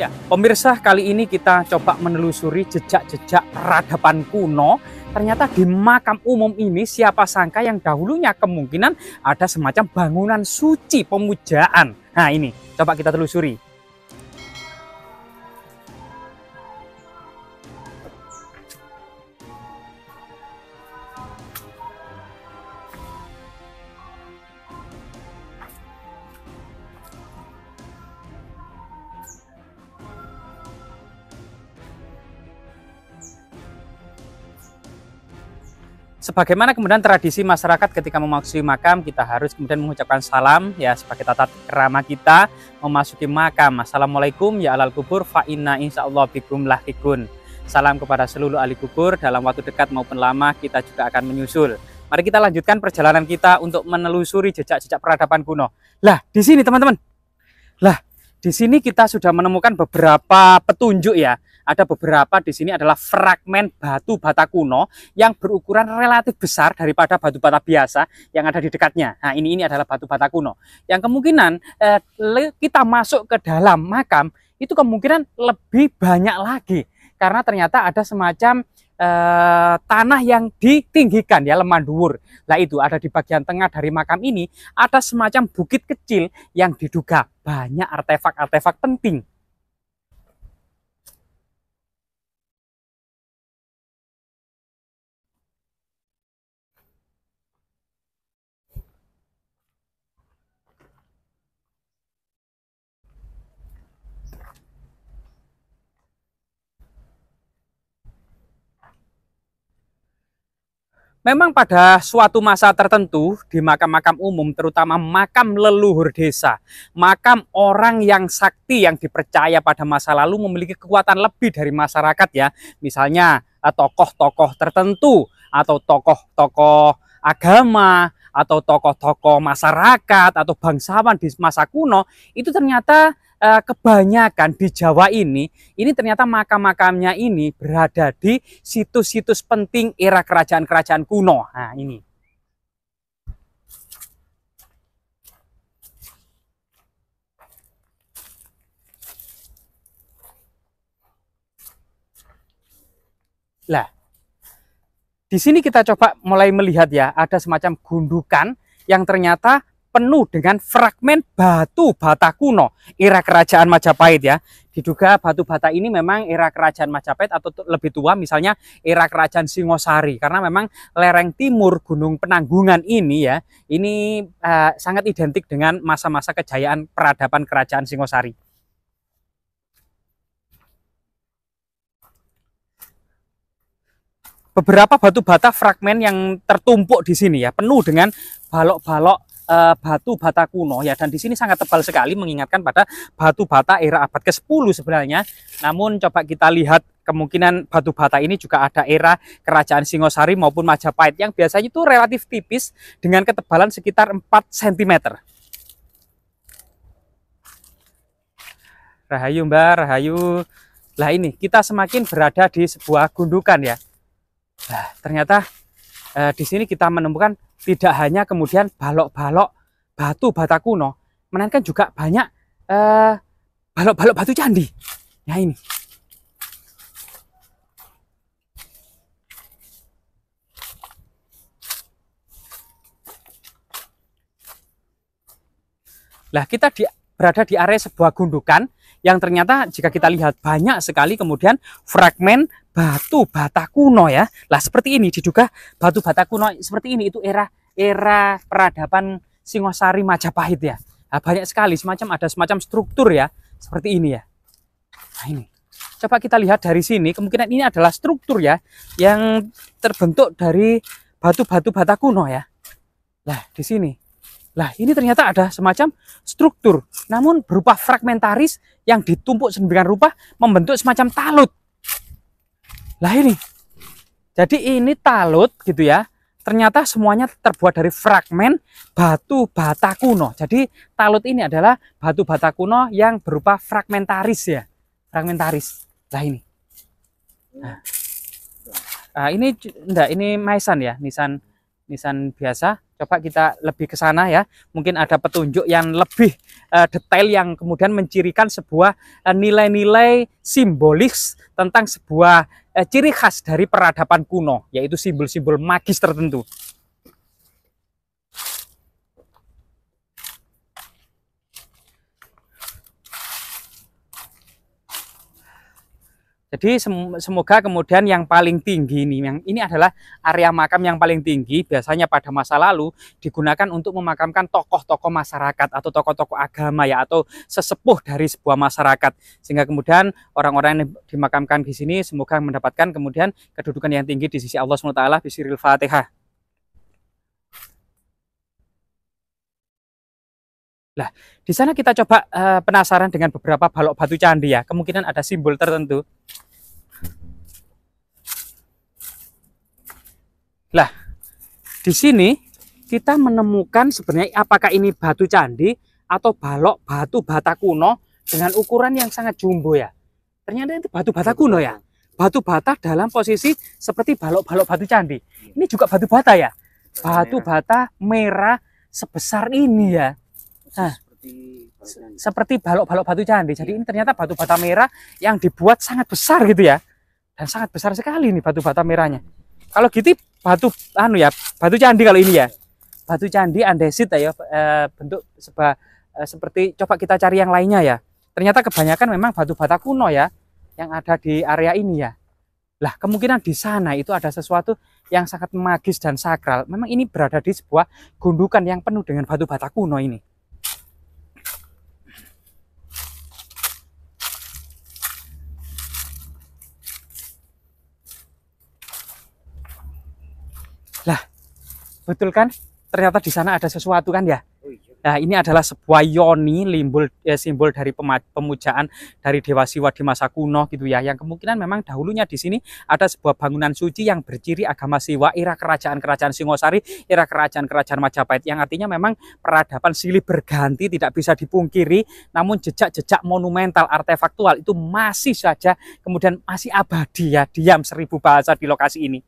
Ya, pemirsa, kali ini kita coba menelusuri jejak-jejak peradaban kuno. Ternyata di makam umum ini siapa sangka yang dahulunya kemungkinan ada semacam bangunan suci pemujaan. Nah ini, coba kita telusuri. Sebagaimana kemudian tradisi masyarakat ketika memasuki makam, kita harus kemudian mengucapkan salam ya sebagai tata krama kita memasuki makam. Assalamualaikum ya alal kubur fa inna insyaallah bikum lahikun. Salam kepada seluruh ahli kubur, dalam waktu dekat maupun lama kita juga akan menyusul. Mari kita lanjutkan perjalanan kita untuk menelusuri jejak-jejak peradaban kuno. Lah, di sini teman-teman. Lah, di sini kita sudah menemukan beberapa petunjuk ya. Ada beberapa di sini adalah fragmen batu bata kuno yang berukuran relatif besar daripada batu bata biasa yang ada di dekatnya. Nah, ini adalah batu bata kuno. Yang kemungkinan kita masuk ke dalam makam itu kemungkinan lebih banyak lagi karena ternyata ada semacam tanah yang ditinggikan ya, lemanduwur. Nah, itu ada di bagian tengah dari makam ini ada semacam bukit kecil yang diduga banyak artefak-artefak penting. Memang pada suatu masa tertentu di makam-makam umum, terutama makam leluhur desa, makam orang yang sakti yang dipercaya pada masa lalu memiliki kekuatan lebih dari masyarakat ya. Misalnya tokoh-tokoh tertentu atau tokoh-tokoh agama atau tokoh-tokoh masyarakat atau bangsawan di masa kuno itu ternyata kebanyakan di Jawa ini ternyata makam-makamnya ini berada di situs-situs penting era kerajaan-kerajaan kuno. Nah, ini. Lah, di sini kita coba mulai melihat ya, ada semacam gundukan yang ternyata penuh dengan fragmen batu bata kuno era kerajaan Majapahit ya. Diduga batu bata ini memang era kerajaan Majapahit atau lebih tua, misalnya era kerajaan Singosari, karena memang lereng timur Gunung Penanggungan ini ya, ini sangat identik dengan masa-masa kejayaan peradaban kerajaan Singosari. Beberapa batu bata fragmen yang tertumpuk di sini ya, penuh dengan balok-balok batu bata kuno ya, dan di sini sangat tebal sekali mengingatkan pada batu bata era abad ke-10 sebenarnya. Namun coba kita lihat kemungkinan batu bata ini juga ada era kerajaan Singosari maupun Majapahit yang biasanya itu relatif tipis dengan ketebalan sekitar 4 cm. Rahayu Mbak, rahayu. Lah ini kita semakin berada di sebuah gundukan ya. Nah, ternyata di sini kita menemukan tidak hanya kemudian balok-balok batu bata kuno, melainkan juga banyak balok-balok batu candi. Ya ini. Lah, kita berada di area sebuah gundukan yang ternyata jika kita lihat banyak sekali kemudian fragmen batu bata kuno ya. Lah, seperti ini diduga batu bata kuno seperti ini itu era peradaban Singosari Majapahit ya. Nah, banyak sekali ada semacam struktur ya seperti ini ya. Nah, ini. Coba kita lihat dari sini, kemungkinan ini adalah struktur ya yang terbentuk dari batu-batu bata kuno ya. Lah, di sini. Lah, ini ternyata ada semacam struktur, namun berupa fragmentaris yang ditumpuk sedemikian rupa membentuk semacam talut. Lah ini. Jadi ini talut gitu ya. Ternyata semuanya terbuat dari fragmen batu bata kuno. Jadi talut ini adalah batu bata kuno yang berupa fragmentaris ya. Fragmentaris. Lah ini. Nah, ini enggak, ini maisan ya, nisan biasa. Coba kita lebih ke sana ya. Mungkin ada petunjuk yang lebih detail yang kemudian mencirikan sebuah nilai-nilai simbolis tentang sebuah ciri khas dari peradaban kuno, yaitu simbol-simbol magis tertentu. Jadi semoga kemudian yang paling tinggi ini adalah area makam yang paling tinggi, biasanya pada masa lalu digunakan untuk memakamkan tokoh-tokoh masyarakat atau tokoh-tokoh agama ya, atau sesepuh dari sebuah masyarakat. Sehingga kemudian orang-orang yang dimakamkan di sini semoga mendapatkan kemudian kedudukan yang tinggi di sisi Allah SWT. Bismillahirrahmanirrahim. Fatihah. Nah, di sana kita coba penasaran dengan beberapa balok batu candi ya. Kemungkinan ada simbol tertentu. Lah, di sini kita menemukan sebenarnya apakah ini batu candi atau balok batu bata kuno dengan ukuran yang sangat jumbo ya. Ternyata itu batu bata kuno ya. Batu bata dalam posisi seperti balok-balok batu candi. Ini juga batu bata ya. Batu bata merah sebesar ini ya. Nah, seperti balok-balok batu candi. Jadi ini ternyata batu bata merah yang dibuat sangat besar gitu ya. Dan sangat besar sekali nih batu bata merahnya. Kalau gitu batu batu candi kalau ini ya. Batu candi andesit ya, bentuk seperti coba kita cari yang lainnya ya. Ternyata kebanyakan memang batu bata kuno ya yang ada di area ini ya. Lah, kemungkinan di sana itu ada sesuatu yang sangat magis dan sakral. Memang ini berada di sebuah gundukan yang penuh dengan batu bata kuno ini. Lah, betul kan? Ternyata di sana ada sesuatu kan ya? Nah, ini adalah sebuah yoni, simbol dari pemujaan dari Dewa Siwa di masa kuno gitu ya. Yang kemungkinan memang dahulunya di sini ada sebuah bangunan suci yang berciri agama Siwa era kerajaan-kerajaan Singosari, era kerajaan-kerajaan Majapahit. Yang artinya memang peradaban silih berganti tidak bisa dipungkiri, namun jejak-jejak monumental artefaktual itu masih saja kemudian masih abadi ya, diam 1000 bahasa di lokasi ini.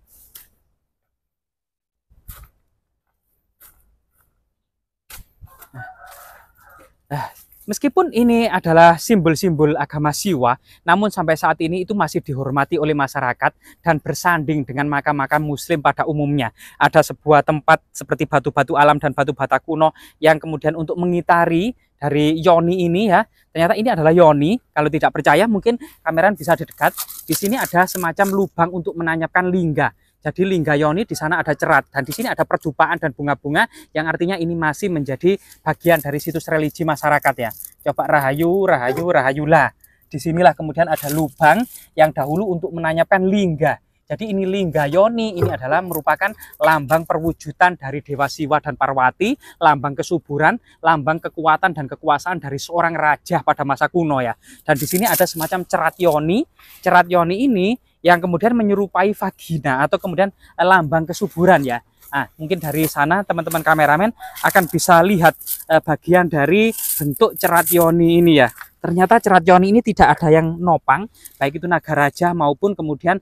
Meskipun ini adalah simbol-simbol agama Siwa, namun sampai saat ini itu masih dihormati oleh masyarakat dan bersanding dengan makam-makam muslim pada umumnya. Ada sebuah tempat seperti batu-batu alam dan batu bata kuno yang kemudian untuk mengitari dari yoni ini ya. Ternyata ini adalah yoni. Kalau tidak percaya mungkin kameran bisa didekat. Di sini ada semacam lubang untuk menanyapkan lingga. Jadi lingga yoni di sana ada cerat dan di sini ada perjupaan dan bunga-bunga yang artinya ini masih menjadi bagian dari situs religi masyarakat ya. Coba rahayu, rahayu, rahayulah. Disinilah kemudian ada lubang yang dahulu untuk menanyapkan lingga. Jadi ini lingga yoni, ini adalah merupakan lambang perwujudan dari Dewa Siwa dan Parwati, lambang kesuburan, lambang kekuatan dan kekuasaan dari seorang raja pada masa kuno ya. Dan di sini ada semacam cerat yoni. Cerat yoni ini yang kemudian menyerupai vagina atau kemudian lambang kesuburan ya. Nah, mungkin dari sana teman-teman kameramen akan bisa lihat bagian dari bentuk cerat yoni ini ya. Ternyata cerat yoni ini tidak ada yang nopang, baik itu naga raja maupun kemudian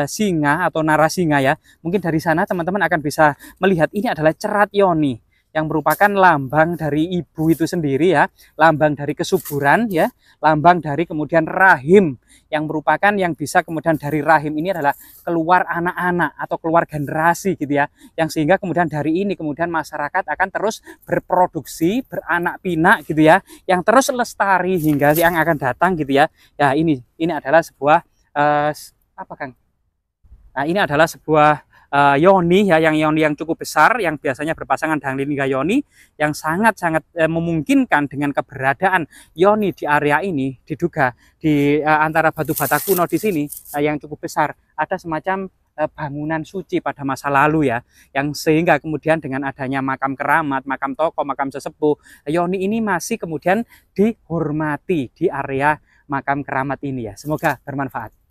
singa atau narasinga ya. Mungkin dari sana teman-teman akan bisa melihat ini adalah cerat yoni yang merupakan lambang dari ibu itu sendiri ya, lambang dari kesuburan ya, lambang dari kemudian rahim yang merupakan yang bisa kemudian dari rahim ini adalah keluar anak-anak atau keluar generasi gitu ya, yang sehingga kemudian dari ini kemudian masyarakat akan terus berproduksi, beranak pinak gitu ya, yang terus lestari hingga yang akan datang gitu ya. Ya ini adalah sebuah apa Kang? Nah ini adalah sebuah yoni ya, yang yoni yang cukup besar yang biasanya berpasangan dengan lingga yoni yang sangat-sangat memungkinkan dengan keberadaan yoni di area ini diduga di antara batu bata kuno di sini yang cukup besar ada semacam bangunan suci pada masa lalu ya, yang sehingga kemudian dengan adanya makam keramat, makam tokoh, makam sesepuh, yoni ini masih kemudian dihormati di area makam keramat ini ya. Semoga bermanfaat.